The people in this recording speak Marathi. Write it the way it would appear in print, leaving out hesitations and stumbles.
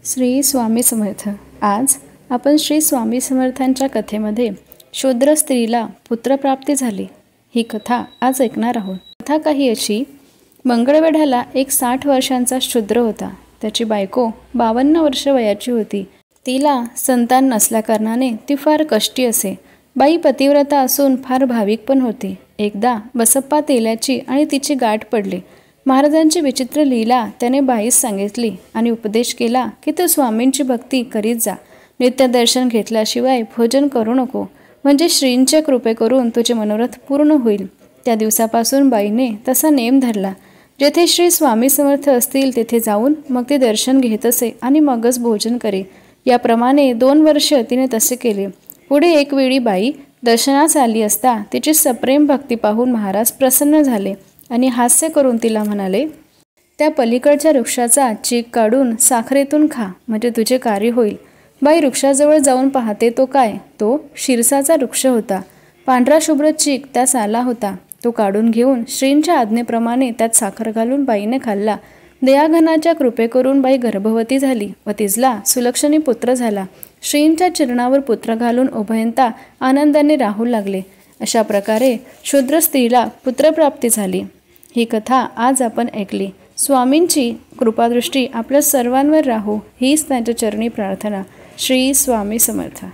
श्री स्वामी समर्थ। आज आपण श्री स्वामी समर्थांच्या कथेमध्ये शूद्र स्त्रीला पुत्रप्राप्ती झाली ही कथा आज ऐकणार आहोत। कथा काही अशी, मंगळवेढ्याला एक 60 वर्षांचा शूद्र होता। त्याची बायको 52 वर्ष वयाची होती। तिला संतान नसल्याकारणाने ती फार कष्टी असे। बाई पतिव्रता असून फार भाविक पण होती। एकदा बसप्पा तेल्याची आणि तिची गाठ पडली। महाराजांची विचित्र लीला त्याने बाईस सांगितली आणि उपदेश केला की तू स्वामींची भक्ती करीत जा, नित्यदर्शन घेतल्याशिवाय भोजन करू नको, म्हणजे श्रींच्या कृपे करून तुझे मनोरथ पूर्ण होईल। त्या दिवसापासून बाईने तसा नेम धरला। जेथे श्री स्वामी समर्थ असतील तेथे जाऊन मग ते दर्शन घेत असे आणि मगच भोजन करे। याप्रमाणे 2 वर्ष तिने तसे केले। पुढे एक वेळी बाई दर्शनास आली असता तिची सप्रेम भक्ती पाहून महाराज प्रसन्न झाले आणि हास्य करून तिला म्हणाले, त्या पलीकडच्या वृक्षाचा चीक काढून साखरेतून खा, म्हणजे तुझे कार्य होईल। बाई वृक्षाजवळ जाऊन पाहते तो काय, तो शिरसाचा वृक्ष होता। पांढरा शुभ्र चीक त्यास आला होता। तो काढून घेऊन श्रींच्या आज्ञेप्रमाणे त्यात साखर घालून बाईने खाल्ला। दयाघनाच्या कृपे करून बाई गर्भवती झाली व तिजला सुलक्षणी पुत्र झाला। श्रींच्या चरणावर पुत्र घालून उभयंता आनंदाने राहू लागले। अशा प्रकारे शूद्र स्त्रीला पुत्रप्राप्ती झाली। ही कथा आज आपण ऐकली। स्वामींची कृपादृष्टी आपल्या सर्वांवर राहो हीच त्यांच्या चरणी प्रार्थना। श्री स्वामी समर्थ।